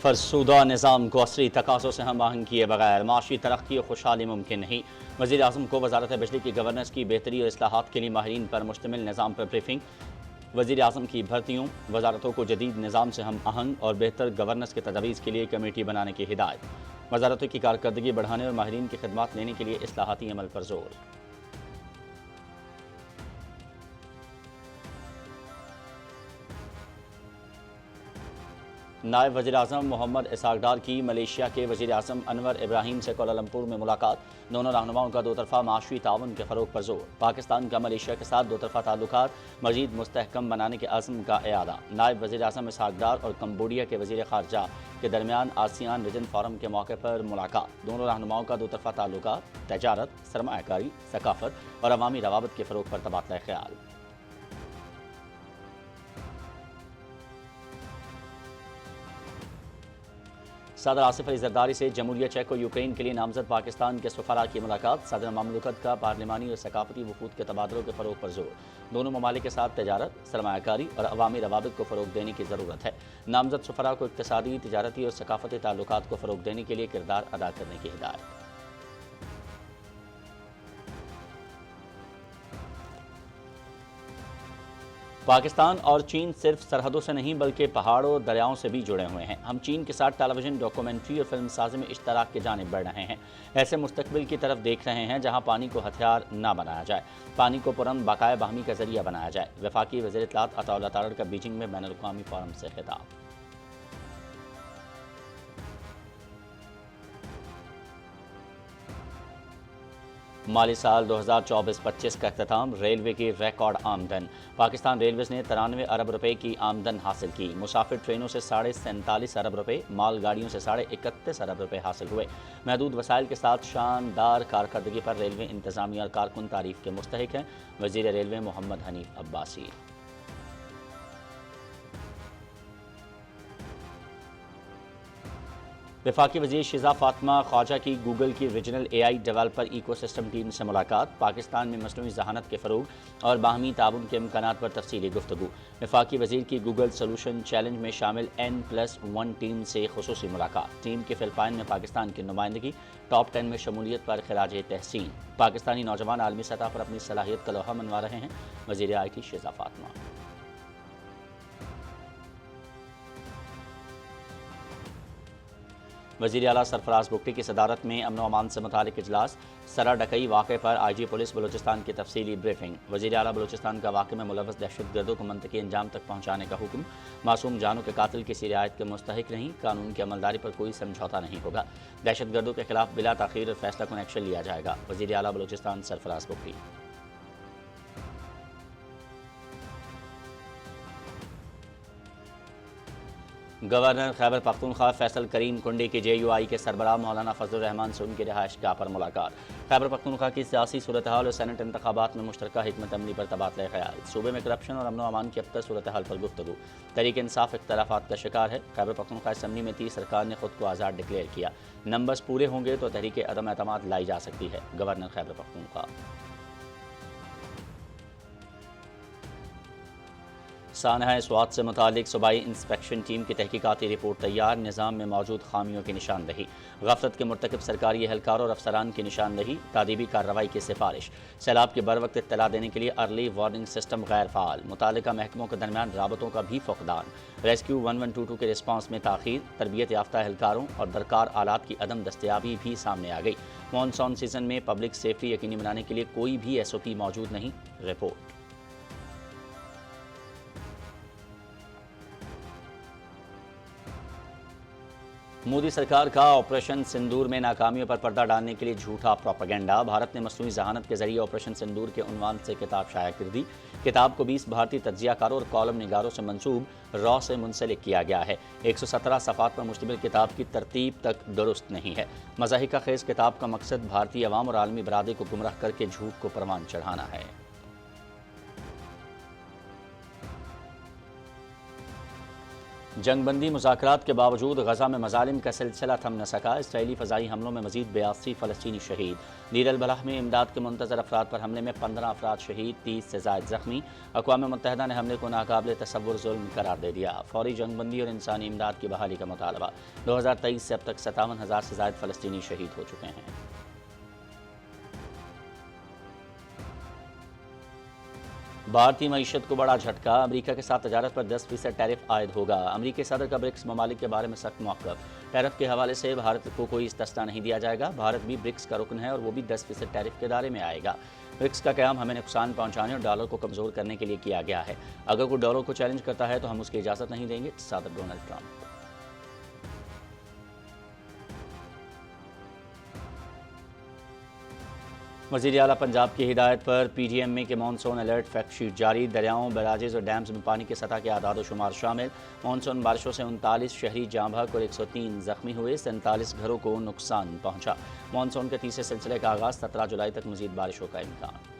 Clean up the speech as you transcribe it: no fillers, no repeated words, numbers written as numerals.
فرسودہ نظام کو عصری تقاضوں سے ہم آہنگ کیے بغیر معاشی ترقی اور خوشحالی ممکن نہیں۔ وزیر اعظم کو وزارت بجلی کی گورننس کی بہتری اور اصلاحات کے لیے ماہرین پر مشتمل نظام پر بریفنگ۔ وزیر اعظم کی بھرتیوں وزارتوں کو جدید نظام سے ہم آہنگ اور بہتر گورننس کی تجویز کے لیے کمیٹی بنانے کی ہدایت۔ وزارتوں کی کارکردگی بڑھانے اور ماہرین کی خدمات لینے کے لیے اصلاحاتی عمل پر زور۔ نائب وزیر اعظم محمد اسحاق ڈار کی ملیشیا کے وزیر اعظم انور ابراہیم سے کوالالمپور میں ملاقات۔ دونوں رہنماؤں کا دو طرفہ معاشی تعاون کے فروغ پر زور۔ پاکستان کا ملیشیا کے ساتھ دو طرفہ تعلقات مزید مستحکم بنانے کے عزم کا اعادہ۔ نائب وزیر اعظم اسحاق ڈار اور کمبوڈیا کے وزیر خارجہ کے درمیان آسیان ریجن فورم کے موقع پر ملاقات۔ دونوں رہنماؤں کا دو طرفہ تعلقات، تجارت، سرمایہ کاری، ثقافت اور عوامی روابط کے فروغ پر تبادلہ خیال۔ صدر آصف علی زرداری سے جمہوریہ چیک و یوکرین کے لیے نامزد پاکستان کے سفراء کی ملاقات۔ صدر مملکت کا پارلیمانی اور ثقافتی وفود کے تبادلوں کے فروغ پر زور۔ دونوں ممالک کے ساتھ تجارت، سرمایہ کاری اور عوامی روابط کو فروغ دینے کی ضرورت ہے۔ نامزد سفراء کو اقتصادی، تجارتی اور ثقافتی تعلقات کو فروغ دینے کے لیے کردار ادا کرنے کی ہدایت۔ پاکستان اور چین صرف سرحدوں سے نہیں بلکہ پہاڑوں اور دریاؤں سے بھی جڑے ہوئے ہیں۔ ہم چین کے ساتھ ٹیلی ویژن، ڈاکومنٹری اور فلم سازی میں اشتراک کی جانب بڑھ رہے ہیں۔ ایسے مستقبل کی طرف دیکھ رہے ہیں جہاں پانی کو ہتھیار نہ بنایا جائے، پانی کو پرامن بقائے باہمی کا ذریعہ بنایا جائے۔ وفاقی وزیر اطلاعات عطا اللہ تارڑ کا بیجنگ میں بین الاقوامی فورم سے خطاب۔ مالی سال 2024-25 کا اختتام، ریلوے کی ریکارڈ آمدن۔ پاکستان ریلویز نے 93 ارب روپے کی آمدن حاصل کی۔ مسافر ٹرینوں سے 47.5 ارب روپے، مال گاڑیوں سے 31.5 ارب روپے حاصل ہوئے۔ محدود وسائل کے ساتھ شاندار کارکردگی پر ریلوے انتظامیہ اور کارکن تعریف کے مستحق ہیں۔ وزیر ریلوے محمد حنیف عباسی۔ وفاقی وزیر شیزہ فاطمہ خواجہ کی گوگل کی ریجنل اے آئی ڈیولپر ایکو سسٹم ٹیم سے ملاقات۔ پاکستان میں مصنوعی ذہانت کے فروغ اور باہمی تعاون کے امکانات پر تفصیلی گفتگو۔ وفاقی وزیر کی گوگل سولوشن چیلنج میں شامل N+1 ٹیم سے خصوصی ملاقات۔ ٹیم کی فلپائن میں پاکستان کی نمائندگی، ٹاپ 10 میں شمولیت پر خراج تحسین۔ پاکستانی نوجوان عالمی سطح پر اپنی صلاحیت کا لوہا منوا رہے ہیں، وزیر آئی ٹی شیزہ فاطمہ۔ وزیر اعلیٰ سرفراز بگٹی کی صدارت میں امن و امان سے متعلق اجلاس۔ سرا ڈکئی واقعے پر آئی جی پولیس بلوچستان کی تفصیلی بریفنگ۔ وزیر اعلیٰ بلوچستان کا واقعے میں ملوث دہشت گردوں کو منطقی انجام تک پہنچانے کا حکم۔ معصوم جانوں کے قاتل کسی رعایت کے مستحق نہیں، قانون کی عملداری پر کوئی سمجھوتہ نہیں ہوگا۔ دہشت گردوں کے خلاف بلا تاخیر اور فیصلہ کن ایکشن لیا جائے گا، وزیر اعلیٰ بلوچستان سرفراز بگٹی۔ گورنر خیبر پختونخوا فیصل کریم کنڈی کی جے یو آئی کے سربراہ مولانا فضل الرحمان سے ان کی رہائش گاہ پر ملاقات۔ خیبر پختونخوا کی سیاسی صورتحال اور سینٹ انتخابات میں مشترکہ حکمت عملی پر تبادلہ خیال۔ صوبے میں کرپشن اور امن و امان کی ابتر صورتحال پر گفتگو۔ تحریک انصاف اختلافات کا شکار ہے۔ خیبر پختونخوا اسمبلی میں 30 ارکان نے خود کو آزاد ڈکلیئر کیا۔ نمبرز پورے ہوں گے تو تحریک عدم اعتماد لائی جا سکتی ہے، گورنر خیبر پختونخوا۔ سانحہ سوات سے متعلق صوبائی انسپیکشن ٹیم کی تحقیقاتی رپورٹ تیار۔ نظام میں موجود خامیوں کی نشاندہی، غفلت کے مرتکب سرکاری اہلکاروں اور افسران کی نشاندہی، تادیبی کارروائی کی سفارش۔ سیلاب کی بروقت اطلاع دینے کے لیے ارلی وارننگ سسٹم غیر فعال، متعلقہ محکموں کے درمیان رابطوں کا بھی فقدان۔ ریسکیو 1122 کے رسپانس میں تاخیر، تربیت یافتہ اہلکاروں اور درکار آلات کی عدم دستیابی بھی سامنے آ گئی۔ مانسون سیزن میں پبلک سیفٹی یقینی بنانے کے لیے کوئی بھی ایس او پی موجود نہیں، رپورٹ۔ مودی سرکار کا آپریشن سندور میں ناکامیوں پر پردہ ڈالنے کے لیے جھوٹا پروپیگنڈا۔ بھارت نے مصنوعی ذہانت کے ذریعے آپریشن سندور کے عنوان سے کتاب شائع کر دی۔ کتاب کو 20 بھارتی تجزیہ کاروں اور کالم نگاروں سے منسوب را سے منسلک کیا گیا ہے۔ 117 صفحات پر مشتمل کتاب کی ترتیب تک درست نہیں ہے۔ مضحکہ خیز کتاب کا مقصد بھارتی عوام اور عالمی برادری کو گمراہ کر کے جھوٹ کو پروان چڑھانا ہے۔ جنگ بندی مذاکرات کے باوجود غزہ میں مظالم کا سلسلہ تھم نہ سکا، اسرائیلی فضائی حملوں میں مزید 82 فلسطینی شہید۔ دیر البلح میں امداد کے منتظر افراد پر حملے میں 15 افراد شہید، 30 سے زائد زخمی۔ اقوام متحدہ نے حملے کو ناقابل تصور ظلم قرار دے دیا۔ فوری جنگ بندی اور انسانی امداد کی بحالی کا مطالبہ۔ 2023 سے اب تک 57,000 سے زائد فلسطینی شہید ہو چکے ہیں۔ بھارتی معیشت کو بڑا جھٹکا، امریکہ کے ساتھ تجارت پر 10% ٹیرف عائد ہوگا۔ امریکی صدر کا برکس ممالک کے بارے میں سخت موقف، ٹیرف کے حوالے سے بھارت کو کوئی استثنا نہیں دیا جائے گا۔ بھارت بھی برکس کا رکن ہے اور وہ بھی 10% ٹیرف کے دائرے میں آئے گا۔ برکس کا قیام ہمیں نقصان پہنچانے اور ڈالر کو کمزور کرنے کے لیے کیا گیا ہے۔ اگر کوئی ڈالر کو چیلنج کرتا ہے تو ہم اس کی اجازت نہیں دیں گے، صدر ڈونلڈ ٹرمپ۔ وزیر اعلیٰ پنجاب کی ہدایت پر پی ڈی ایم میں کے مانسون الرٹ فیکٹ شیٹ جاری، دریاؤں، بیراجز اور ڈیمز میں پانی کی سطح کے اعداد و شمار شامل۔ مانسون بارشوں سے 39 شہری جاں بحق اور 103 زخمی ہوئے، 47 گھروں کو نقصان پہنچا۔ مانسون کے تیسرے سلسلے کا آغاز 17 جولائی تک، مزید بارشوں کا امکان۔